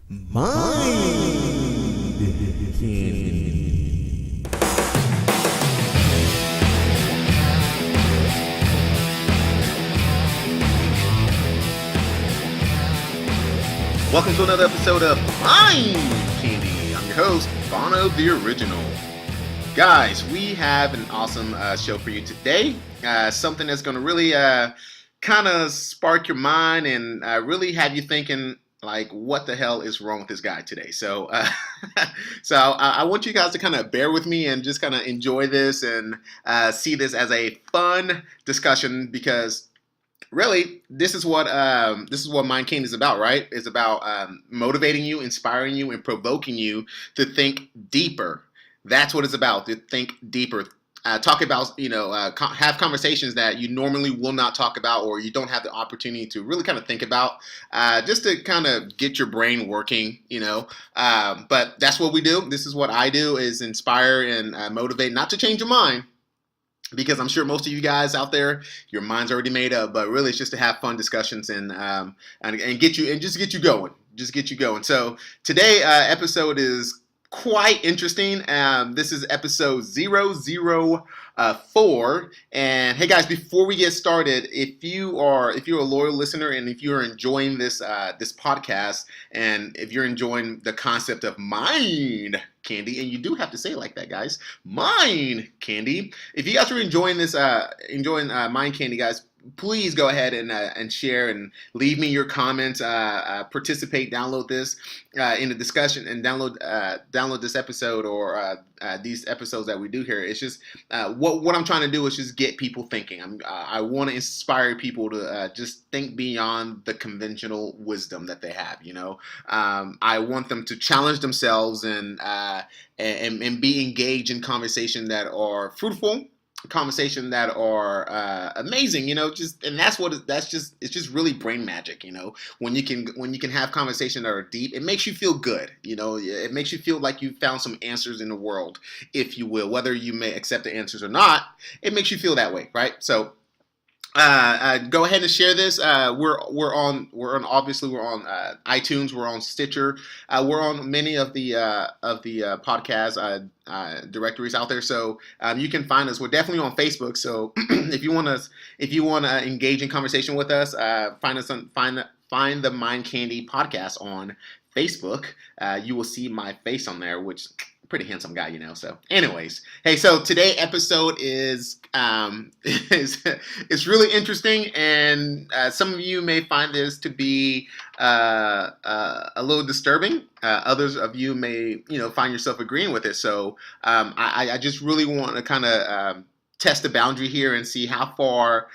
Mind Candy. Welcome to another episode of Mind Candy. I'm your host, Bono the Original. Guys, we have an awesome show for you today. Something that's going to really kind of spark your mind and really have you thinking, like, what the hell is wrong with this guy today? So, I want you guys to kind of bear with me and just kind of enjoy this and see this as a fun discussion because really, this is what Mind Candy is about, right? It's about motivating you, inspiring you, and provoking you to think deeper. That's what it's about. To think deeper. Talk about, have conversations that you normally will not talk about, or you don't have the opportunity to really kind of think about, just to kind of get your brain working, But that's what we do. This is what I do: is inspire and motivate, not to change your mind, because I'm sure most of you guys out there, your mind's already made up, but really it's just to have fun discussions and get you and just get you going. So today episode is quite interesting. This is episode 004. And hey guys, before we get started, if you're a loyal listener and if you're enjoying this podcast, and if you're enjoying the concept of mind candy, and you do have to say it like that, guys, mind candy. If you guys are enjoying this, mind candy, guys, please go ahead and share and leave me your comments. Participate, download this in the discussion, and download this episode or these episodes that we do here. It's just what I'm trying to do is just get people thinking. I want to inspire people to just think beyond the conventional wisdom that they have. I want them to challenge themselves and be engaged in conversation that are fruitful, conversation that are amazing, it's just really brain magic. When you can have conversation that are deep, it makes you feel good. It makes you feel like you found some answers in the world, if you will. Whether you may accept the answers or not, it makes you feel that way, right? So go ahead and share this. We're on iTunes. We're on Stitcher. We're on many of the podcast directories out there. So you can find us. We're definitely on Facebook. So if you want to engage in conversation with us, find the Mind Candy podcast on Facebook. You will see my face on there, which pretty handsome guy, So, anyways, hey, so today episode is it's really interesting, and some of you may find this to be a little disturbing. Others of you may, find yourself agreeing with it. So, I just really want to kind of test the boundary here and see how far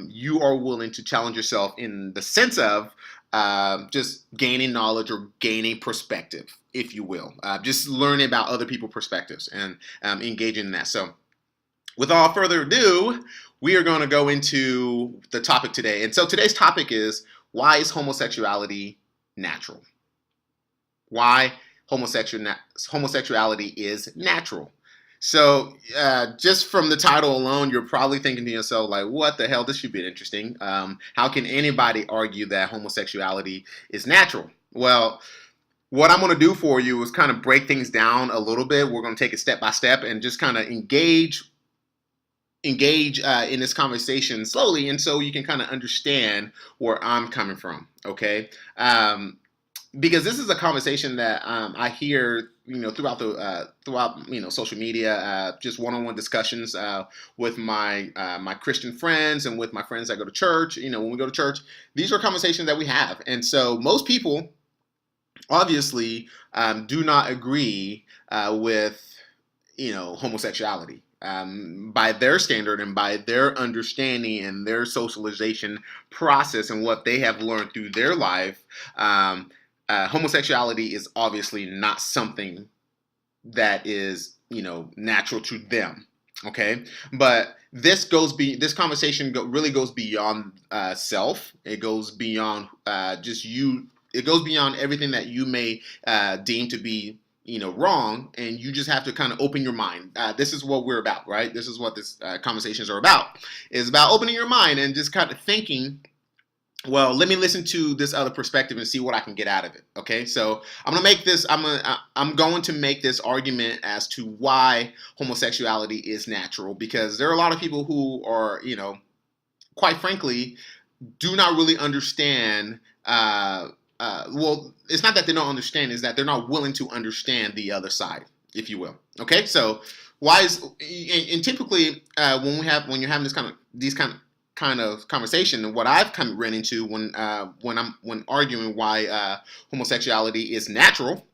you are willing to challenge yourself in the sense of just gaining knowledge or gaining perspective, if you will. Just learning about other people's perspectives and engaging in that. So without further ado, we are going to go into the topic today. And so today's topic is, why is homosexuality natural? Why homosexuality is natural. So just from the title alone, you're probably thinking to yourself, like, what the hell? This should be interesting. How can anybody argue that homosexuality is natural? Well, what I'm going to do for you is kind of break things down a little bit. We're going to take it step by step and just kind of engage in this conversation slowly, and so you can kind of understand where I'm coming from, okay? Because this is a conversation that I hear, throughout social media, just one-on-one discussions with my Christian friends and with my friends that go to church. When we go to church, these are conversations that we have, and so most people obviously do not agree with homosexuality. By their standard and by their understanding and their socialization process and what they have learned through their life, homosexuality is obviously not something that is, natural to them. Okay, but this conversation really goes beyond self. It goes beyond just you. It goes beyond everything that you may deem to be wrong, and you just have to kind of open your mind. This is what we're about, right? This is what this conversations are about. It's about opening your mind and just kind of thinking well, let me listen to this other perspective and see what I can get out of it. Okay, so I'm going to make this argument as to why homosexuality is natural, because there are a lot of people who are, quite frankly, do not really understand. Well, it's not that they don't understand; is that they're not willing to understand the other side, if you will. Okay, so why is and typically when you're having these kind of conversation, and what I've kind of ran into when arguing why homosexuality is natural,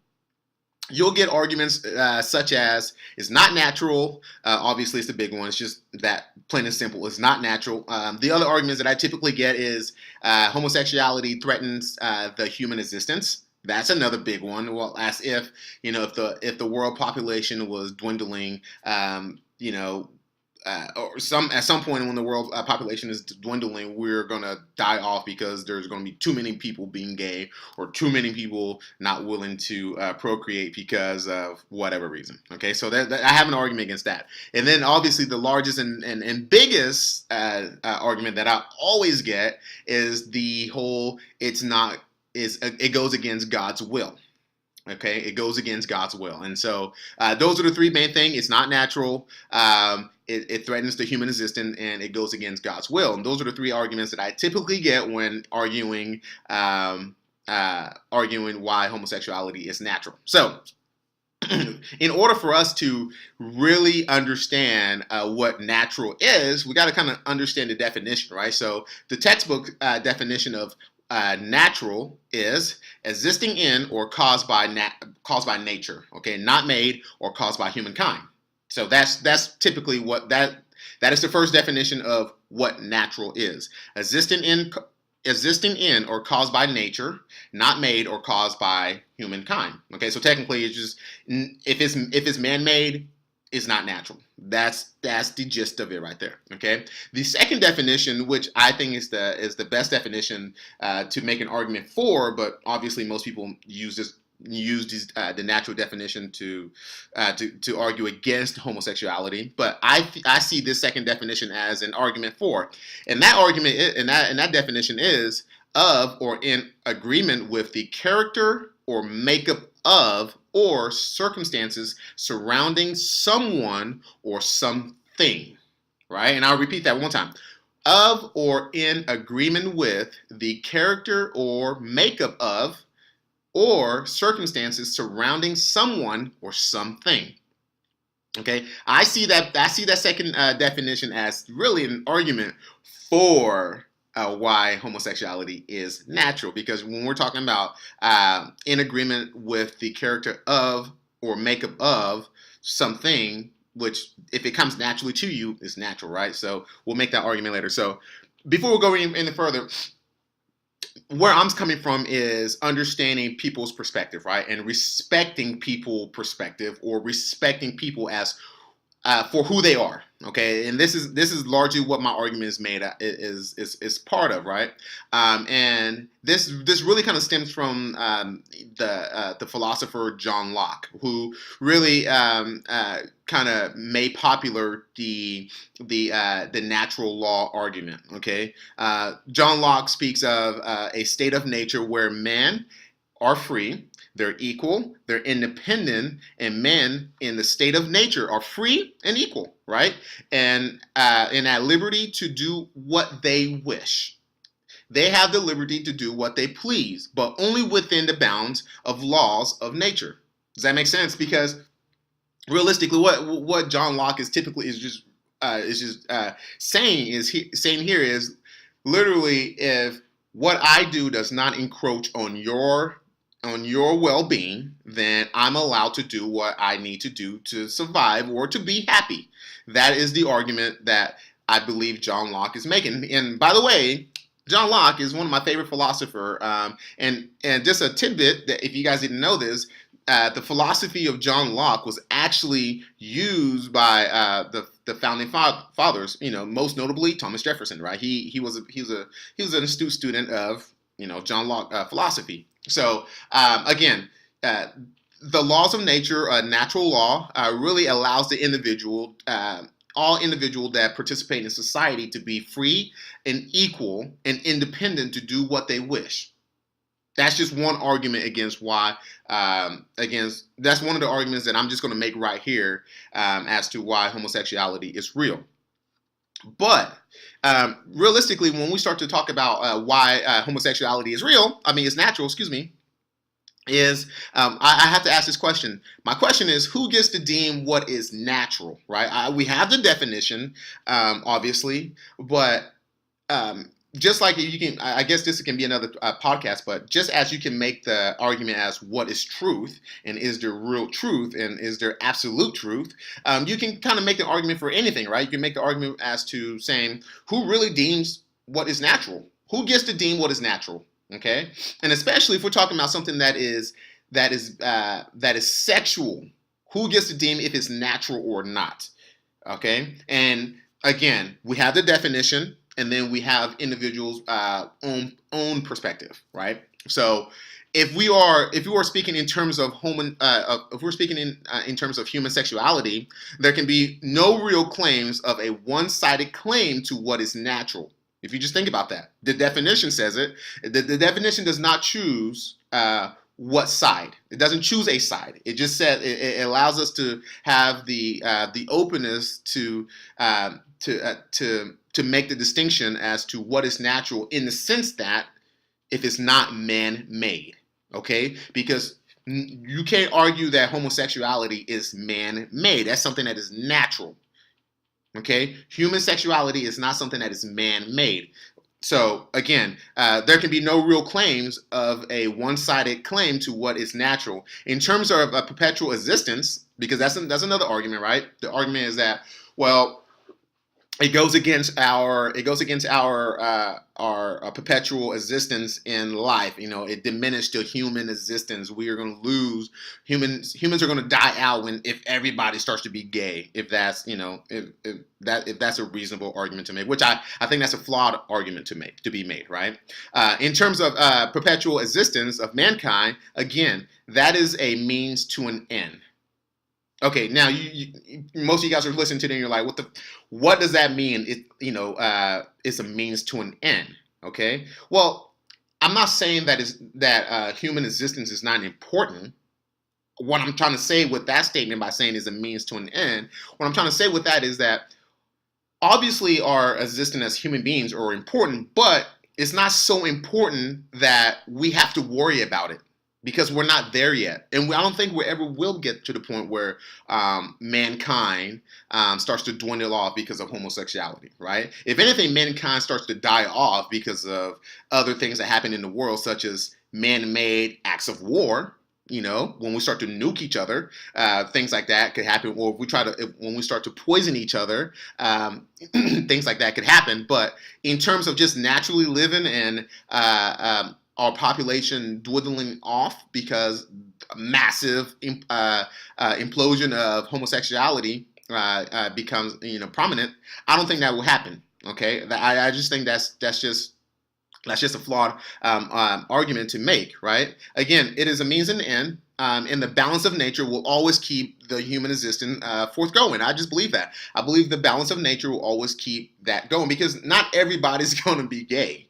you'll get arguments such as it's not natural. Obviously, it's the big one. It's just that plain and simple. It's not natural. The other arguments that I typically get is homosexuality threatens the human existence. That's another big one. Well, as if if the world population was dwindling, or at some point when the world population is dwindling, we're gonna die off because there's gonna be too many people being gay or too many people not willing to procreate because of whatever reason. Okay, so I have an argument against that. And then obviously the largest and biggest argument that I always get is the whole it goes against God's will. Okay, it goes against God's will, and so those are the three main things. It's not natural. It threatens the human existence, and it goes against God's will. And those are the three arguments that I typically get when arguing why homosexuality is natural. So, in order for us to really understand what natural is, we got to kind of understand the definition, right? So, the textbook definition of natural is existing in or caused by nature, okay, not made or caused by humankind. So that's typically what that is the first definition of what natural is: existing in or caused by nature, not made or caused by humankind. Okay, so technically it's just if it's man-made, it's not natural. That's the gist of it right there. Okay. The second definition, which I think is the best definition to make an argument for, but obviously most people use the natural definition to argue against homosexuality. But I see this second definition as an argument for, and that definition is of or in agreement with the character or makeup of or circumstances surrounding someone or something, right? And I'll repeat that one time. Of or in agreement with the character or makeup of or circumstances surrounding someone or something. Okay, I see that second definition as really an argument for why homosexuality is natural, because when we're talking about in agreement with the character of or makeup of something, which if it comes naturally to you, is natural, right? So we'll make that argument later. So before we go any further, where I'm coming from is understanding people's perspective, right? And respecting people's perspective, or respecting people as for who they are. Okay, and this is largely what my argument is made is part of, right? And this really kind of stems from the philosopher John Locke, who really kind of made popular the natural law argument. Okay, John Locke speaks of a state of nature where men are free, they're equal, they're independent, and men in the state of nature are free and equal, right? And at liberty to do what they wish. They have the liberty to do what they please, but only within the bounds of laws of nature. Does that make sense? Because realistically, what John Locke is just saying here is literally, if what I do does not encroach on your well-being, then I'm allowed to do what I need to do to survive or to be happy. That is the argument that I believe John Locke is making. And by the way, John Locke is one of my favorite philosophers. And just a tidbit that if you guys didn't know this, the philosophy of John Locke was actually used by the founding fathers. Most notably Thomas Jefferson. Right? He was an astute student of John Locke philosophy. So again, the laws of nature, natural law, really allows the individual all individuals that participate in society to be free and equal and independent to do what they wish. That's just one argument against why, that's one of the arguments that I'm just going to make right here as to why homosexuality is real. But realistically, when we start to talk about why homosexuality is real, is natural, excuse me, I have to ask this question. My question is, who gets to deem what is natural, right? We have the definition, obviously, but just like you can, I guess this can be another podcast, but just as you can make the argument as what is truth and is there real truth and is there absolute truth, you can kind of make the argument for anything, right? You can make the argument as to saying who really deems what is natural? Who gets to deem what is natural? Okay, and especially if we're talking about something that is sexual, who gets to deem if it's natural or not? Okay, and again, we have the definition, and then we have individuals' own perspective, right? So if we are speaking in terms of if we're speaking in terms of human sexuality, there can be no real claims of a one-sided claim to what is natural. If you just think about that, the definition says it. The definition does not choose what side. It doesn't choose a side. It just said it allows us to have the openness to make the distinction as to what is natural in the sense that if it's not man-made, okay? Because you can't argue that homosexuality is man-made. That's something that is natural. Okay, human sexuality is not something that is man-made. So again, there can be no real claims of a one-sided claim to what is natural. In terms of a perpetual existence, because that's another argument, right? The argument is that, well, it goes against our perpetual existence in life. You know, it diminished the human existence. We are going to lose humans are going to die out if everybody starts to be gay. If that's if that's a reasonable argument to make, which I think that's a flawed argument to be made, right? In terms of perpetual existence of mankind, again, that is a means to an end. Okay, now most of you guys are listening to it and you're like, what does that mean? It's a means to an end. Okay, well, I'm not saying that human existence is not important. What I'm trying to say with that statement by saying is a means to an end, what I'm trying to say with that is that obviously our existence as human beings are important, but it's not so important that we have to worry about it. Because we're not there yet. And I don't think we ever will get to the point where mankind starts to dwindle off because of homosexuality, right? If anything, mankind starts to die off because of other things that happen in the world, such as man-made acts of war. You know, when we start to nuke each other, things like that could happen. Or when we start to poison each other, things like that could happen. But in terms of just naturally living and our population dwindling off because massive implosion of homosexuality becomes prominent, I don't think that will happen. Okay, I just think that's just a flawed argument to make, right? Again, it is a means and an end, and the balance of nature will always keep the human existence forthgoing. I just believe that. I believe the balance of nature will always keep that going because not everybody's going to be gay.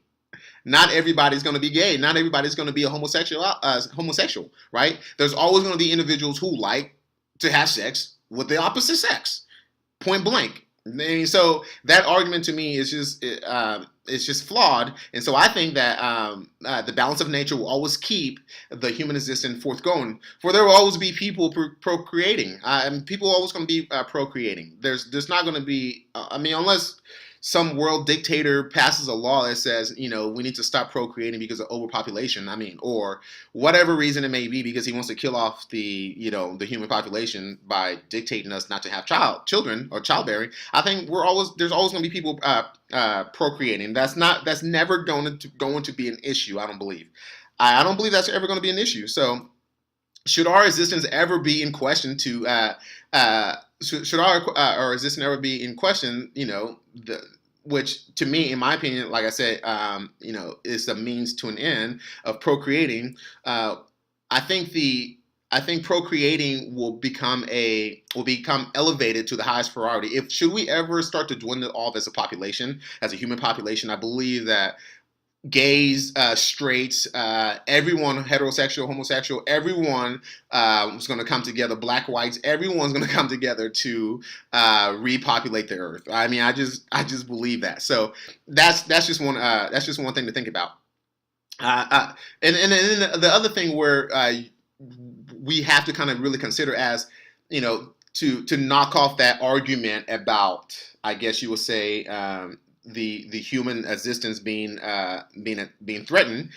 Not everybody's going to be gay. Not everybody's going to be a homosexual, right? There's always going to be individuals who like to have sex with the opposite sex, point blank. And so that argument to me is just flawed. And so I think that the balance of nature will always keep the human existence forthgoing. For there will always be people procreating. People are always going to be procreating. There's not going to be. Unless some world dictator passes a law that says, we need to stop procreating because of overpopulation, or whatever reason it may be, because he wants to kill off the human population by dictating us not to have children or childbearing. I think there's always going to be people procreating. That's never going to be an issue. I don't believe. I don't believe that's ever going to be an issue. So, should our existence ever be in question should our existence ever be in question, which to me, in my opinion, like I said, is a means to an end of procreating. I think I think procreating will become elevated to the highest priority. If should we ever start to dwindle off as a population, as a human population, I believe that gays, straights, everyone, heterosexual, homosexual, everyone was going to come together. Black, whites, everyone's going to come together to repopulate the earth. I mean, I just believe that. So that's just one thing to think about. And then the other thing where we have to kind of really consider as to knock off that argument about, I guess you would say, the human existence being threatened.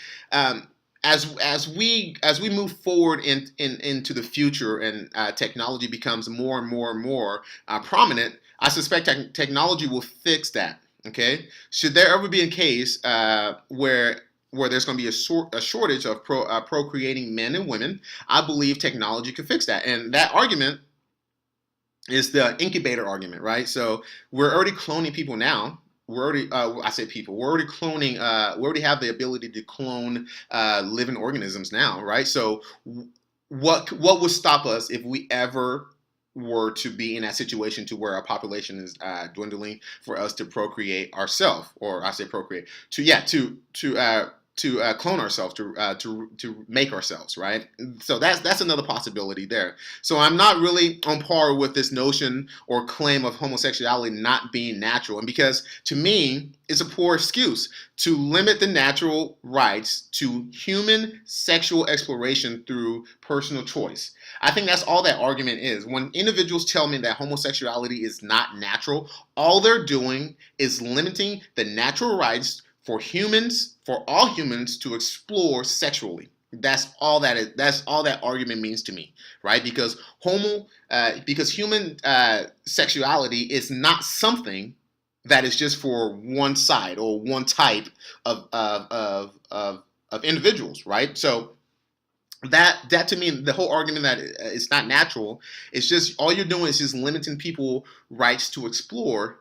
As we move forward into the future and technology becomes more and more and more prominent, I suspect technology will fix that. Okay, should there ever be a case where there's going to be a shortage of procreating men and women, I believe technology could fix that. And that argument is the incubator argument, right? So we're already cloning people now. We're already, I say people, we're already cloning, we already have the ability to clone living organisms now, right? So what would stop us if we ever were to be in that situation to where our population is dwindling for us to procreate ourselves, or I say procreate, to clone ourselves, to make ourselves, right? So that's another possibility there. So I'm not really on par with this notion or claim of homosexuality not being natural, and because to me it's a poor excuse to limit the natural rights to human sexual exploration through personal choice. I think that's all that argument is. When individuals tell me that homosexuality is not natural, all they're doing is limiting the natural rights for all humans to explore sexually. That's all that is. That's all that argument means to me, right? Because human sexuality is not something that is just for one side or one type of individuals, right? So that to me, the whole argument that it's not natural, it's just all you're doing is just limiting people rights to explore,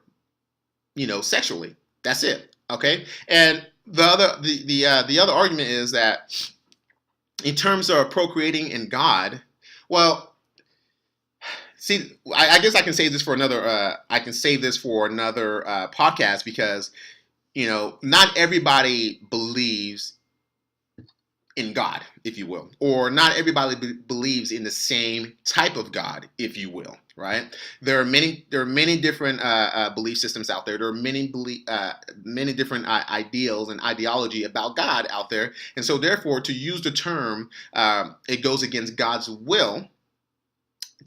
sexually. That's it. Okay, and the other argument is that in terms of procreating in God, well, see, I guess I can save this for another. I can save this for another podcast because not everybody believes in God, if you will, or not everybody believes in the same type of God, if you will, right? There are many different belief systems out there. There are many different ideals and ideology about God out there, and so therefore, to use the term, it goes against God's will.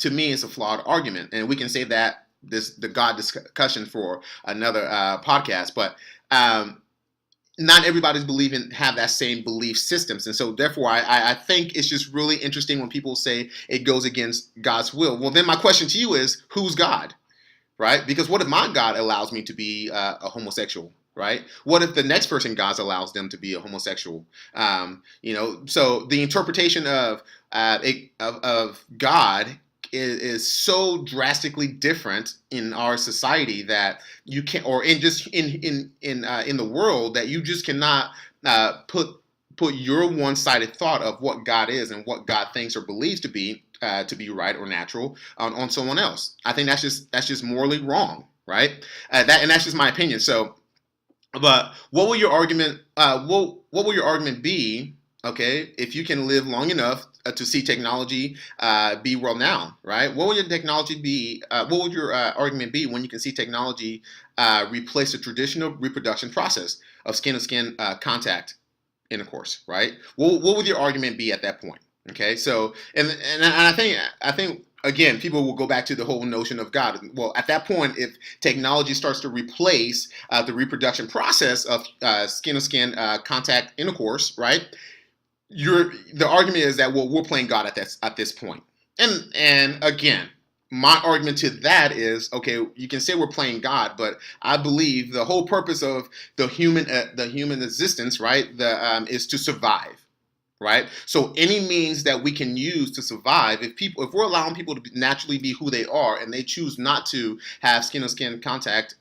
To me, it's a flawed argument, and we can save the God discussion for another podcast, but. Not everybody's have that same belief systems. And so therefore, I think it's just really interesting when people say it goes against God's will. Well, then my question to you is, who's God, right? Because what if my God allows me to be a homosexual, right? What if the next person God allows them to be a homosexual? So the interpretation of God is so drastically different in our society that you can't, or in the world, that you just cannot put your one-sided thought of what God is and what God thinks or believes to be right or natural on someone else. I think that's just morally wrong, right? And that's just my opinion. So, but what will your argument? What will your argument be? Okay, if you can live long enough to see technology be world now, right? What will your technology be? What would your argument be when you can see technology replace the traditional reproduction process of skin-to-skin contact intercourse, right? What would your argument be at that point? Okay, so and I think again, people will go back to the whole notion of God. Well, at that point, if technology starts to replace the reproduction process of skin-to-skin contact intercourse, right? The argument is that, well, we're playing God at this point. And again, my argument to that is, okay, you can say we're playing God, but I believe the whole purpose of the human existence, right, is to survive, right? So any means that we can use to survive, if we're allowing people to naturally be who they are, and they choose not to have skin-to-skin contact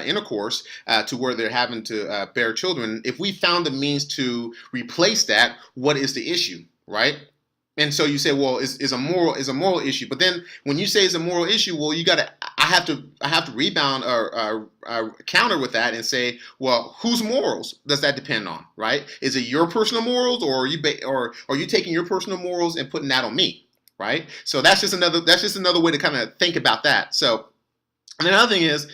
intercourse to where they're having to bear children, if we found a means to replace that, what is the issue, right? And so you say, well, is a moral issue. But then when you say it's a moral issue, well, you got to I have to rebound or counter with that and say, well, whose morals does that depend on, right? Is it your personal morals, or or are you taking your personal morals and putting that on me, right? So that's just another way to kind of think about that. So and another thing is,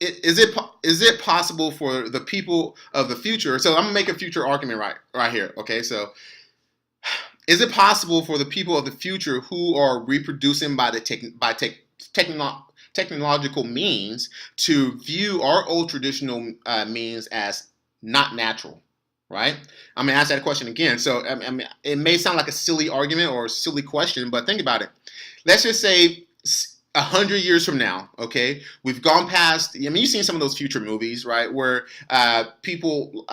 is it possible for the people of the future? So I'm gonna make a future argument right here. Okay, so is it possible for the people of the future who are reproducing by the technological means to view our old traditional means as not natural? Right? I'm gonna ask that question again. So I mean, it may sound like a silly argument or a silly question, but think about it. Let's just say 100 years from now, okay, we've gone past. I mean, you've seen some of those future movies, right, where people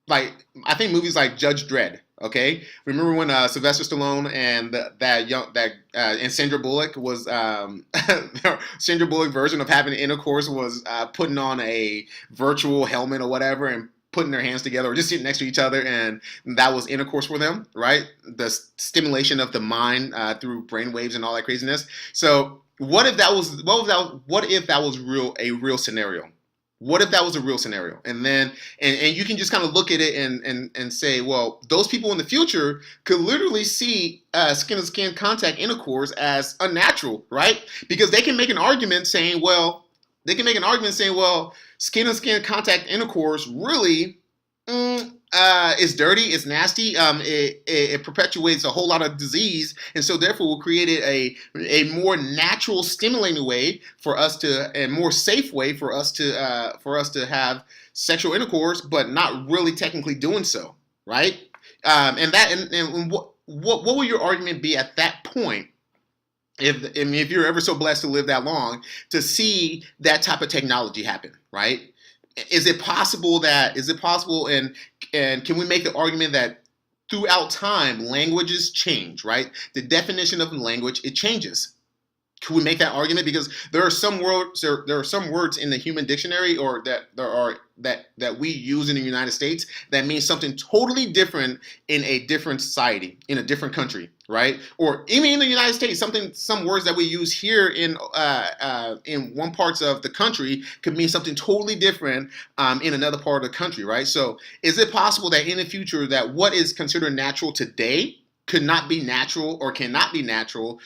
like I think movies like Judge Dredd. Okay, remember when Sylvester Stallone and and Sandra Bullock was Sandra Bullock version of having intercourse was putting on a virtual helmet or whatever and putting their hands together or just sitting next to each other, and that was intercourse for them, right? The stimulation of the mind through brain waves and all that craziness. So what if that was a real scenario? What if that was a real scenario? And then and you can just kind of look at it and say, well, those people in the future could literally see skin to skin contact intercourse as unnatural, right? Because they can make an argument saying, well, skin to skin contact intercourse really is dirty, it's nasty, it perpetuates a whole lot of disease, and so therefore we created a more natural, stimulating way for us to, and more safe way for us to have sexual intercourse, but not really technically doing so, right? And what will your argument be at that point? If you're ever so blessed to live that long to see that type of technology happen, right? Is it possible and can we make the argument that throughout time languages change, right? The definition of language, it changes. Can we make that argument? Because there are some words in the human dictionary or that we use in the United States that means something totally different in a different society, in a different country, right? Or even in the United States, some words that we use here in one parts of the country could mean something totally different in another part of the country, right? So is it possible that in the future that what is considered natural today could not be natural or cannot be natural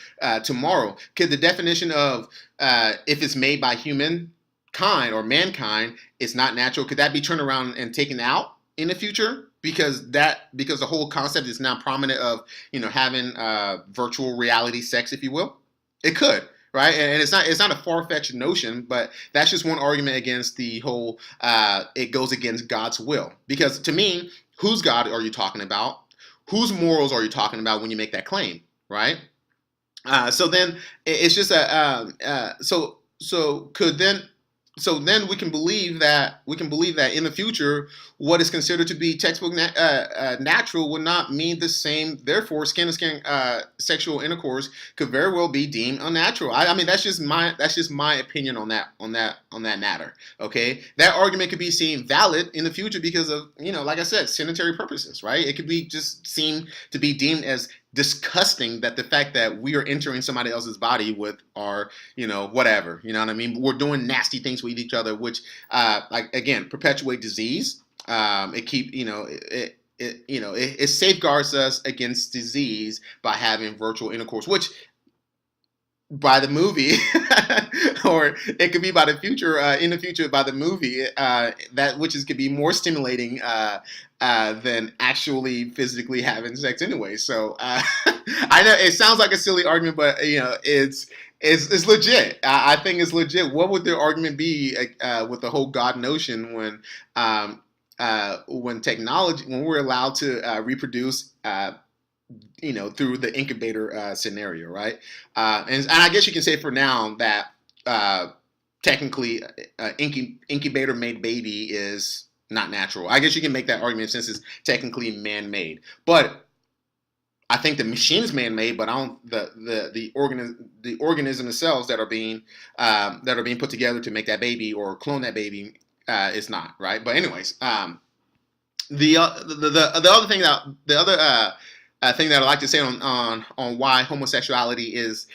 tomorrow? Could the definition of if it's made by humankind or mankind, it's not natural, could that be turned around and taken out in the future? Because the whole concept is now prominent of having virtual reality sex, if you will. It could, right? And it's not a far-fetched notion, but that's just one argument against the whole. It goes against God's will, because to me, whose God are you talking about? Whose morals are you talking about when you make that claim, right? So then it's just so then we can believe that in the future what is considered to be textbook natural would not mean the same. Therefore, skin to skin sexual intercourse could very well be deemed unnatural. I mean that's just my opinion on that matter. Okay, that argument could be seen valid in the future because of like I said, sanitary purposes, right? It could be just seen to be deemed as disgusting that the fact that we are entering somebody else's body with our whatever, you know what I mean, we're doing nasty things with each other, which like again perpetuate disease. It safeguards us against disease by having virtual intercourse, which by the movie or it could be by the future in the future by the movie that which could be more stimulating than actually physically having sex anyway. So I know it sounds like a silly argument, but it's legit. I think it's legit. What would their argument be with the whole God notion when technology, when we're allowed to reproduce through the incubator scenario, right? And I guess you can say for now that technically incubator made baby is not natural. I guess you can make that argument since it's technically man-made. But I think the machine's man-made, but I don't the organism themselves that are being put together to make that baby or clone that baby is not, right? But anyways, the other thing that the other thing that I like to say on why homosexuality is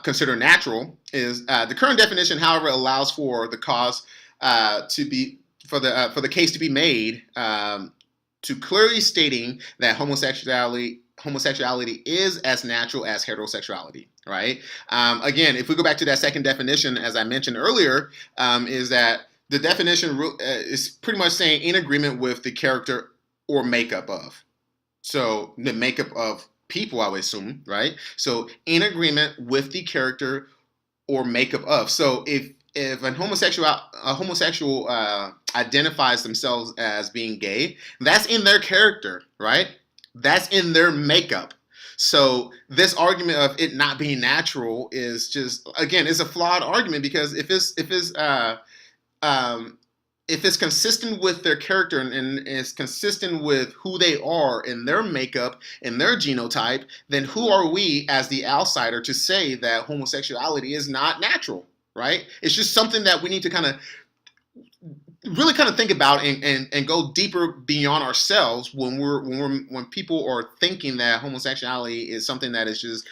considered natural is the current definition, however, allows for the cause to be for the case to be made to clearly stating that homosexuality is as natural as heterosexuality, right? Again, if we go back to that second definition, as I mentioned earlier, is that the definition is pretty much saying in agreement with the character or makeup of. So the makeup of people, I would assume, right? So in agreement with the character or makeup of. So if a homosexual identifies themselves as being gay, that's in their character, right? That's in their makeup. So this argument of it not being natural is just, again, it's a flawed argument, because um, if it's consistent with their character and is consistent with who they are in their makeup and their genotype, then who are we as the outsider to say that homosexuality is not natural, right? It's just something that we need to kind of really kind of think about and go deeper beyond ourselves when people are thinking that homosexuality is something that is just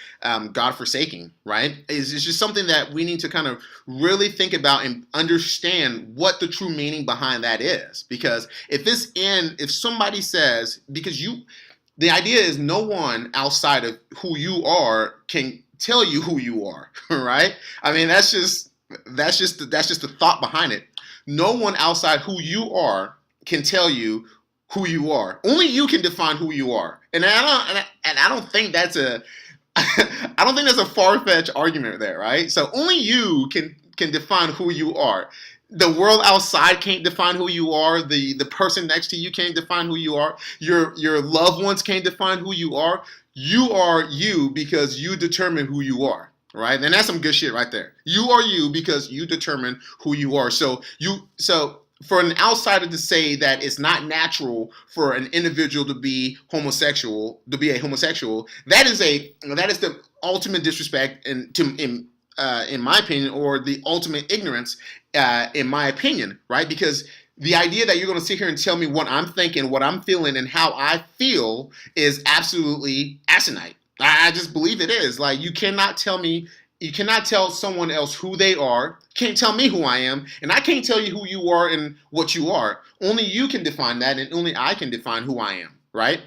God-forsaking, right? It's just something that we need to kind of really think about and understand what the true meaning behind that is. Because if somebody says, the idea is no one outside of who you are can tell you who you are, right? I mean, that's just the thought behind it. No one outside who you are can tell you who you are. Only you can define who you are. And I don't think that's a I don't think that's a far-fetched argument there, right? So only you can define who you are. The world outside can't define who you are. The person next to you can't define who you are. Your loved ones can't define who you are. You are you because you determine who you are. Right? And that's some good shit right there. You are you because you determine who you are. So for an outsider to say that it's not natural for an individual to be a homosexual, that is the ultimate disrespect in my opinion, or the ultimate ignorance in my opinion, right? Because the idea that you're going to sit here and tell me what I'm thinking, what I'm feeling, and how I feel is absolutely asinine. I just believe it is. Like, you cannot tell someone else who they are, can't tell me who I am, and I can't tell you who you are and what you are. Only you can define that, and only I can define who I am, right?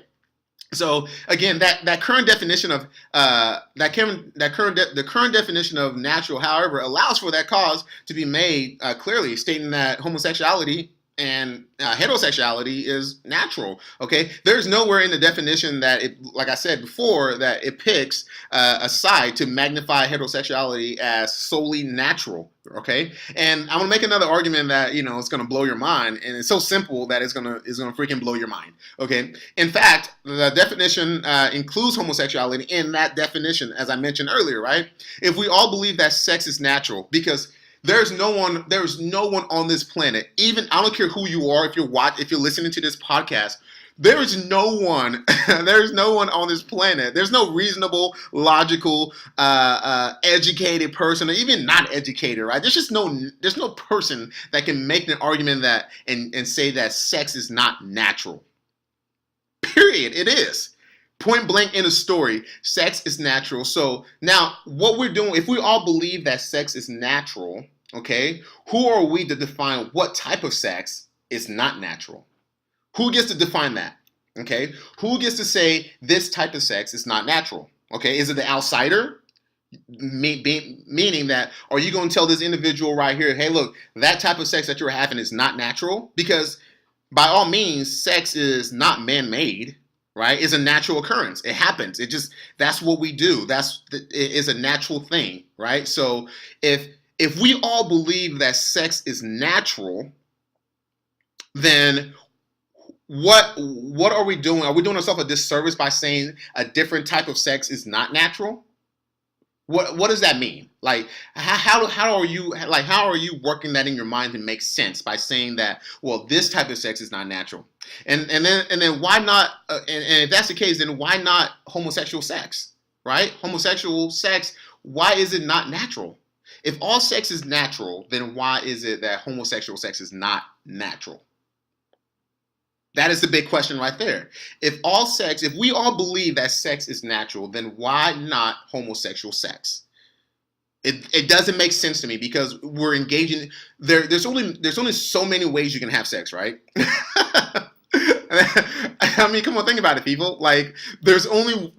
So again, that current definition of the current definition of natural, however, allows for that cause to be made clearly, stating that homosexuality and heterosexuality is natural. Okay, there's nowhere in the definition that it, like I said before, that it picks a side to magnify heterosexuality as solely natural. Okay, and I'm gonna make another argument that it's gonna blow your mind, and it's so simple that it's gonna freaking blow your mind. Okay, in fact, the definition includes homosexuality in that definition, as I mentioned earlier. Right? If we all believe that sex is natural, because there's no one on this planet, even I don't care who you are, if you're listening to this podcast, there is no one on this planet. There's no reasonable, logical, educated person, or even not educated, right? There's no person that can make an argument that and say that sex is not natural. Period. It is. Point blank in a story, sex is natural. So now what we're doing, if we all believe that sex is natural, okay, who are we to define what type of sex is not natural? Who gets to define that? Okay, who gets to say this type of sex is not natural? Okay, is it the outsider? Meaning that, are you going to tell this individual right here, hey, look, that type of sex that you're having is not natural? Because by all means, sex is not man-made. Right? It's a natural occurrence. It happens. That's what we do. It is a natural thing, right? So if we all believe that sex is natural, then what are we doing? Are we doing ourselves a disservice by saying a different type of sex is not natural? What does that mean? Like, how are you working that in your mind to make sense by saying that, well, this type of sex is not natural, and then why not? And if that's the case, then why not homosexual sex? Right? Homosexual sex. Why is it not natural? If all sex is natural, then why is it that homosexual sex is not natural? That is the big question right there. If we all believe that sex is natural, then why not homosexual sex? It doesn't make sense to me because we're engaging there's only so many ways you can have sex, right? I mean, come on, think about it, people. Like, there's only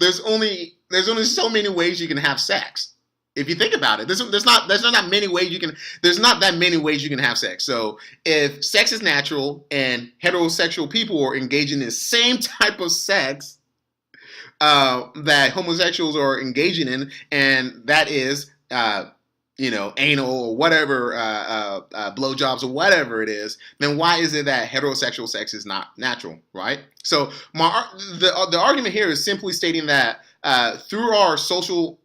so many ways you can have sex. If you think about it, there's not that many ways you can there's not that many ways you can have sex. So if sex is natural and heterosexual people are engaging in the same type of sex that homosexuals are engaging in, and that is anal or whatever, blowjobs or whatever it is, then why is it that heterosexual sex is not natural, right? So the argument here is simply stating that through our societal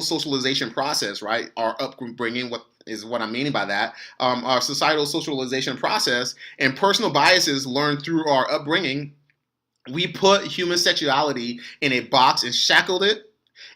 socialization process, right, our upbringing, what I'm meaning by that, our societal socialization process and personal biases learned through our upbringing, we put human sexuality in a box and shackled it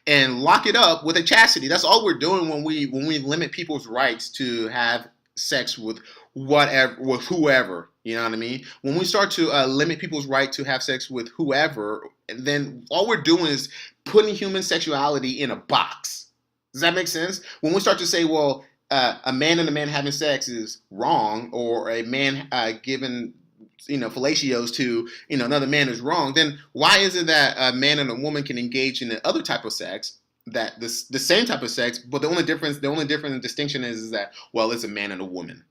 and lock it up with a chastity. That's all we're doing when we limit people's rights to have sex with whoever. You know what I mean? When we start to limit people's right to have sex with whoever, then all we're doing is putting human sexuality in a box. Does that make sense? When we start to say, well, a man and a man having sex is wrong, or a man giving fellatios to another man is wrong, then why is it that a man and a woman can engage in the other type of sex, that the same type of sex, but the only difference and distinction is that, well, it's a man and a woman.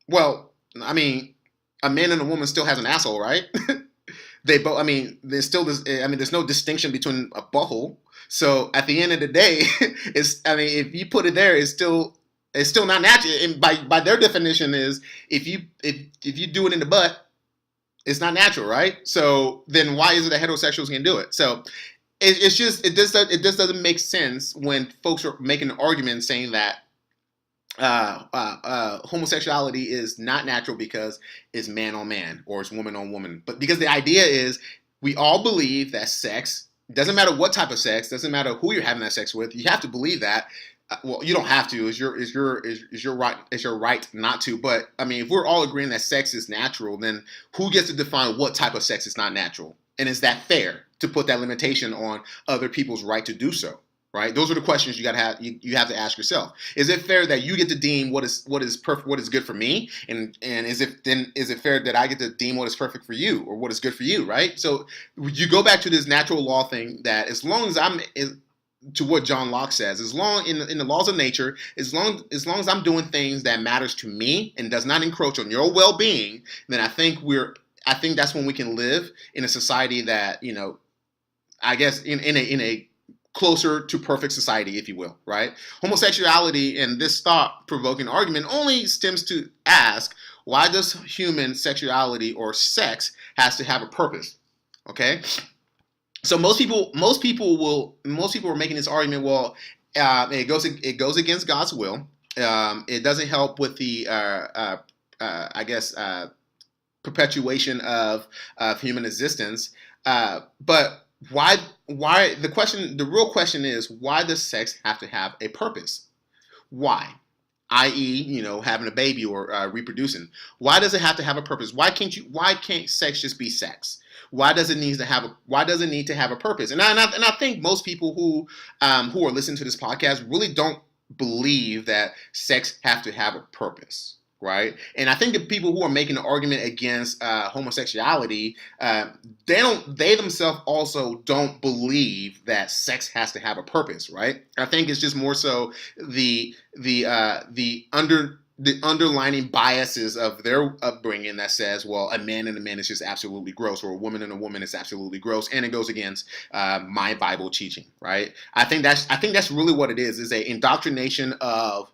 Well, I mean, a man and a woman still has an asshole, right? They both. I mean, there's still this. I mean, there's no distinction between a butthole. So at the end of the day, it's. I mean, if you put it there, it's still not natural. And by their definition is if you do it in the butt, it's not natural, right? So then why is it that heterosexuals can do it? So it just doesn't make sense when folks are making an argument saying that homosexuality is not natural because it's man on man or it's woman on woman. But because the idea is we all believe that sex, doesn't matter what type of sex, doesn't matter who you're having that sex with, you have to believe that. Well, you don't have to. Is your right not to? But I mean, if we're all agreeing that sex is natural, then who gets to define what type of sex is not natural? And is that fair to put that limitation on other people's right to do so? Right? Those are the questions you gotta have. You have to ask yourself. Is it fair that you get to deem what is perfect, what is good for me, and is it fair that I get to deem what is perfect for you or what is good for you? Right? So you go back to this natural law thing that as long as to what John Locke says, as long in the laws of nature, as long as I'm doing things that matters to me and does not encroach on your well-being, then I think that's when we can live in a society that I guess in a closer to perfect society, if you will, right? Homosexuality and this thought-provoking argument only stems to ask, why does human sexuality or sex has to have a purpose? Okay. So most people are making this argument. Well, it goes against God's will. It doesn't help with the I guess perpetuation of human existence. But why the real question is, why does sex have to have a purpose? Why? I.e., having a baby or reproducing. Why does it have to have a purpose? Why can't sex just be sex? Why does it need to have a purpose? And I think most people who are listening to this podcast really don't believe that sex have to have a purpose. Right, and I think the people who are making the argument against homosexuality, they themselves also don't believe that sex has to have a purpose. Right, I think it's just more so the underlining biases of their upbringing that says, well, a man and a man is just absolutely gross, or a woman and a woman is absolutely gross, and it goes against my Bible teaching, right? I think that's really what it is a indoctrination of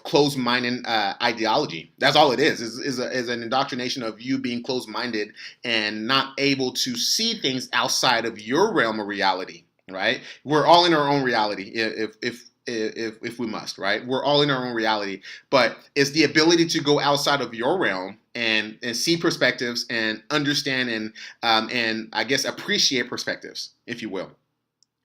closed-minded ideology. That's all it is an indoctrination of you being closed-minded and not able to see things outside of your realm of reality, right? We're all in our own reality if we must, right? We're all in our own reality, but it's the ability to go outside of your realm and see perspectives and understand and I guess appreciate perspectives, if you will.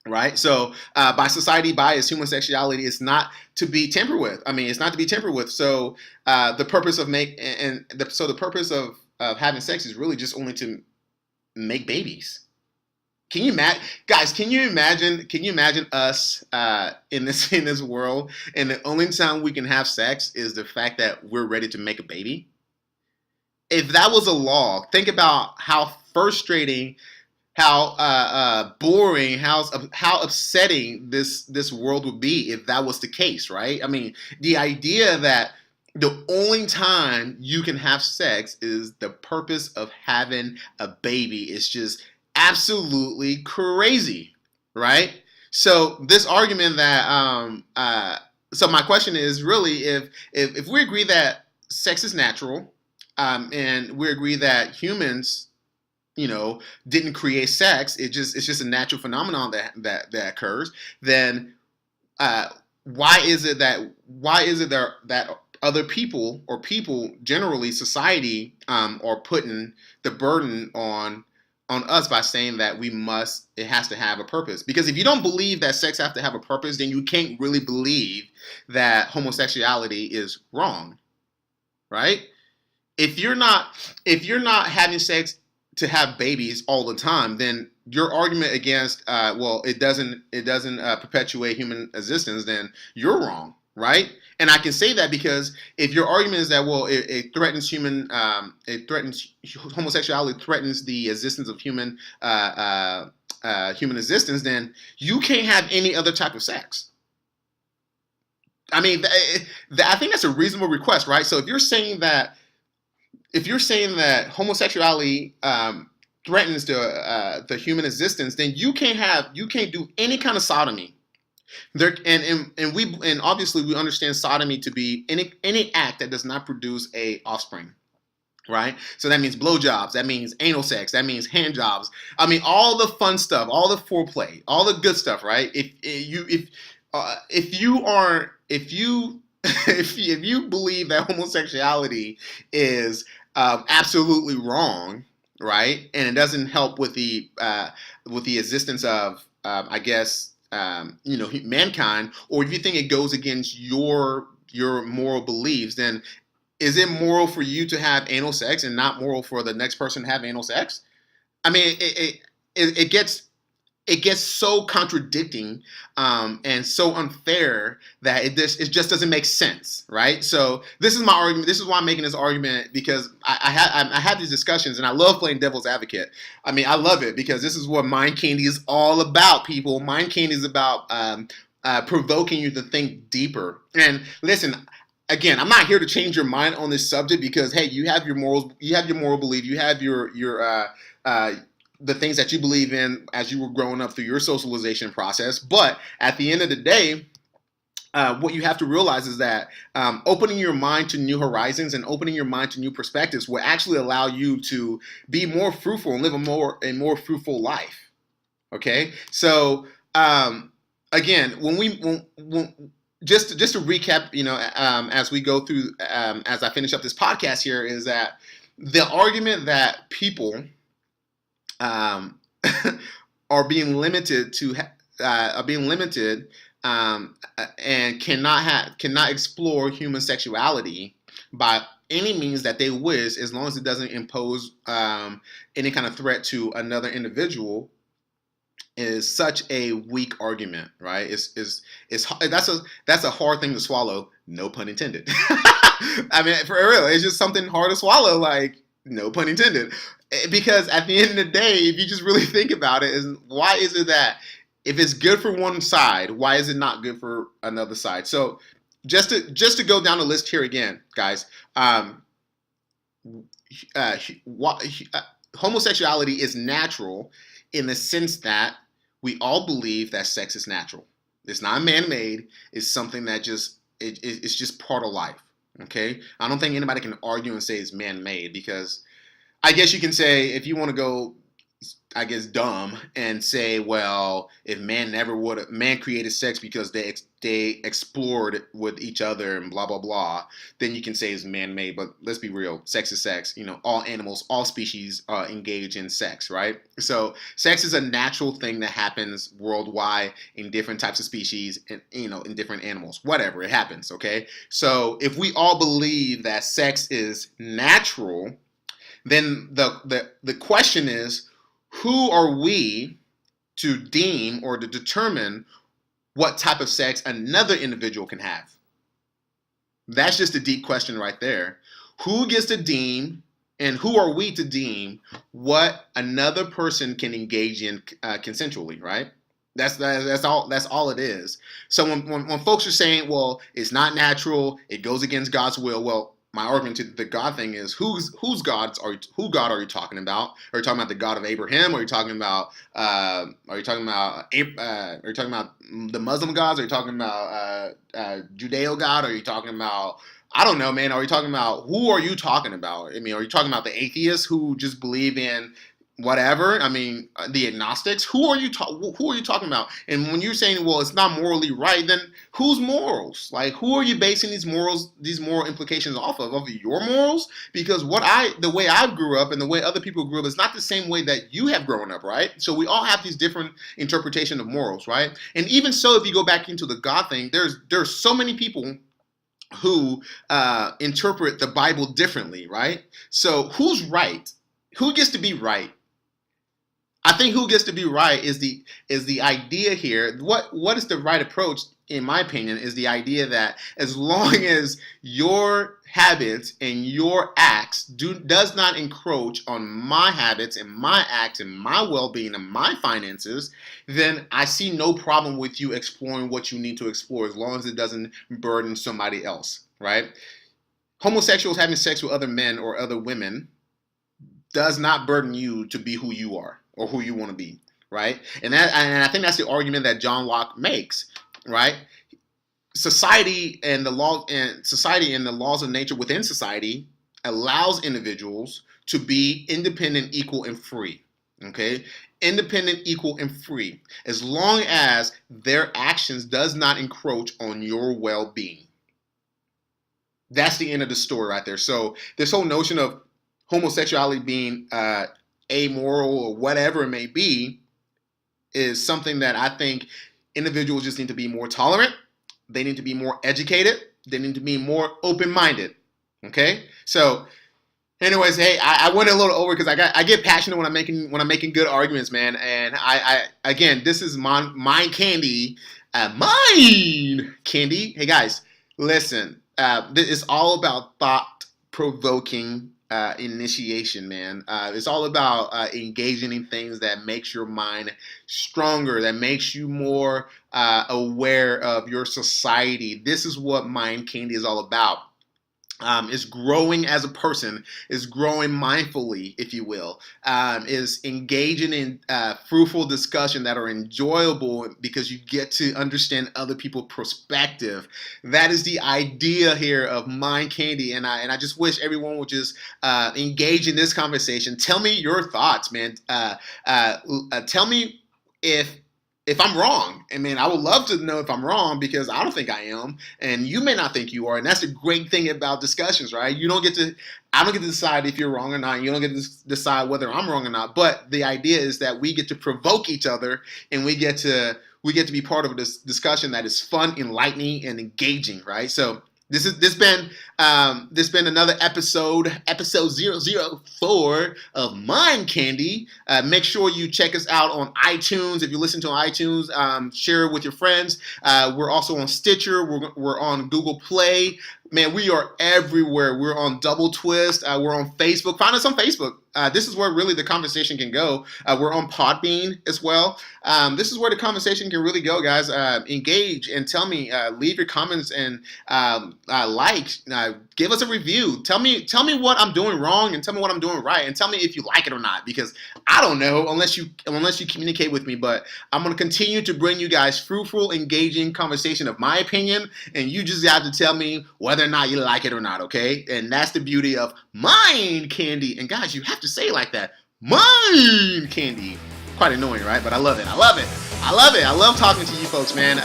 Right. So by society bias, homosexuality is not to be tampered with. I mean, it's not to be tampered with. So the purpose of of having sex is really just only to make babies. Can you imagine, guys? Can you imagine? Can you imagine us in this world, and the only time we can have sex is the fact that we're ready to make a baby? If that was a law, think about how frustrating, how boring, how upsetting this world would be if that was the case, right? I mean, the idea that the only time you can have sex is the purpose of having a baby is just absolutely crazy, right? So this argument that so my question is really if we agree that sex is natural, and we agree that humans, didn't create sex. It's just a natural phenomenon that occurs. Then uh, why is it that other people or people generally society are putting the burden on us by saying that it has to have a purpose? Because if you don't believe that sex has to have a purpose, then you can't really believe that homosexuality is wrong, right? If you're not having sex to have babies all the time, then your argument against it doesn't perpetuate human existence, then you're wrong, right? And I can say that because if your argument is that it threatens homosexuality threatens the existence of human existence, then you can't have any other type of sex. I mean, I think that's a reasonable request, right? So if you're saying that homosexuality threatens the human existence, then you can't do any kind of sodomy. And obviously we understand sodomy to be any act that does not produce a offspring, right? So that means blowjobs, that means anal sex, that means hand jobs. I mean, all the fun stuff, all the foreplay, all the good stuff, right? If you are if you believe that homosexuality is absolutely wrong, right, and it doesn't help with the existence of I guess mankind, or if you think it goes against your moral beliefs, then is it moral for you to have anal sex and not moral for the next person to have anal sex? I mean, it gets so contradicting and so unfair that it just doesn't make sense, right? So this is my argument. This is why I'm making this argument, because I had these discussions and I love playing devil's advocate. I mean, I love it because this is what Mind Candy is all about, people. Mind Candy is about provoking you to think deeper. And listen, again, I'm not here to change your mind on this subject because hey, you have your morals, you have your moral belief, you have the things that you believe in as you were growing up through your socialization process. But at the end of the day, what you have to realize is that opening your mind to new horizons and opening your mind to new perspectives will actually allow you to be more fruitful and live a more fruitful life. Okay, so again, just to recap, as we go through, as I finish up this podcast here, is that the argument that people um, are being limited and cannot explore human sexuality by any means that they wish, as long as it doesn't impose any kind of threat to another individual, is such a weak argument, right? That's a hard thing to swallow. No pun intended. I mean, for real, it's just something hard to swallow. Like, no pun intended. Because at the end of the day, if you just really think about it, is why is it that if it's good for one side, why is it not good for another side? So just to go down the list here again, guys, homosexuality is natural in the sense that we all believe that sex is natural. It's not man-made. It's something that it's just part of life. Okay, I don't think anybody can argue and say it's man-made, because I guess you can say, if you want to go, I guess, dumb and say, well, if man created sex because they explored with each other and blah blah blah, then you can say it's man-made. But let's be real, sex is sex. All animals, all species engage in sex, right? So sex is a natural thing that happens worldwide in different types of species, and in different animals, whatever, it happens. Okay, so if we all believe that sex is natural, then the question is, who are we to deem or to determine what type of sex another individual can have? That's just a deep question right there. Who gets to deem, and who are we to deem what another person can engage in consensually, right? That's all it is. So when folks are saying, well, it's not natural, it goes against God's will, well, my argument to the God thing is who God are you talking about? Are you talking about the God of Abraham? Are you talking about the Muslim gods? Are you talking about Judeo God? Are you talking about, I don't know, man. Are you talking about, who are you talking about? I mean, are you talking about the atheists who just believe in whatever? I mean, the agnostics. Who are you talking about? And when you're saying, well, it's not morally right, then whose morals? Like, who are you basing these moral implications off of? Of your morals? Because the way I grew up and the way other people grew up is not the same way that you have grown up, right? So we all have these different interpretation of morals, right? And even so, if you go back into the God thing, there's so many people who interpret the Bible differently, right? So who's right? Who gets to be right? I think who gets to be right is the idea here. What is the right approach, in my opinion, is the idea that as long as your habits and your acts does not encroach on my habits and my acts and my well-being and my finances, then I see no problem with you exploring what you need to explore, as long as it doesn't burden somebody else, right? Homosexuals having sex with other men or other women does not burden you to be who you are or who you want to be, right? And I think that's the argument that John Locke makes, right? Society and the laws of nature within society allows individuals to be independent, equal, and free. Okay? Independent, equal, and free, as long as their actions does not encroach on your well-being. That's the end of the story right there. So this whole notion of homosexuality being amoral or whatever it may be is something that I think individuals just need to be more tolerant. They need to be more educated. They need to be more open-minded. Okay? So anyways, hey, I went a little over because I get passionate when I'm making good arguments, man. And I again, this is mind candy. Mind candy. Hey guys, listen. This is all about thought-provoking initiation, man. It's all about engaging in things that makes your mind stronger, that makes you more aware of your society. This is what Mind Candy is all about. Is growing as a person, is growing mindfully, if you will, is engaging in fruitful discussion that are enjoyable because you get to understand other people's perspective. That is the idea here of Mind Candy, and I just wish everyone would just engage in this conversation. Tell me your thoughts, man. Tell me if I'm wrong. I mean, I would love to know if I'm wrong, because I don't think I am, and you may not think you are, and that's the great thing about discussions, right? I don't get to decide if you're wrong or not, and you don't get to decide whether I'm wrong or not, but the idea is that we get to provoke each other, and we get to be part of this discussion that is fun, enlightening, and engaging, right? So this been another episode 004 of Mind Candy. Make sure you check us out on iTunes. If you listen to iTunes, share it with your friends. We're also on Stitcher. We're on Google Play. Man, we are everywhere. We're on Double Twist. We're on Facebook. Find us on Facebook. This is where really the conversation can go. We're on Podbean as well. This is where the conversation can really go, guys. Engage and tell me. Leave your comments and give us a review. Tell me what I'm doing wrong, and tell me what I'm doing right, and tell me if you like it or not. Because I don't know unless you communicate with me. But I'm gonna continue to bring you guys fruitful, engaging conversation of my opinion, and you just have to tell me whether or not you like it or not. Okay? And that's the beauty of Mind Candy. And guys, you have to say it like that. Mind Candy. Quite annoying, right? But I love it. I love talking to you folks, man.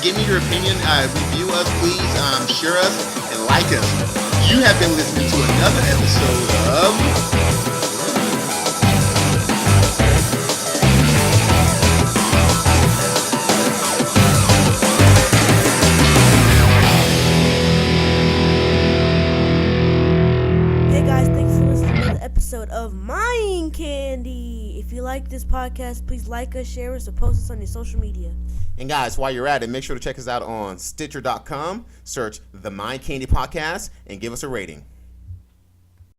Give me your opinion. Review us, please. Share us and like us. You have been listening to another episode of episode of Mind Candy. If you like this podcast, please like us, share us, or post us on your social media. And guys, while you're at it, make sure to check us out on Stitcher.com, search the Mind Candy Podcast, and give us a rating.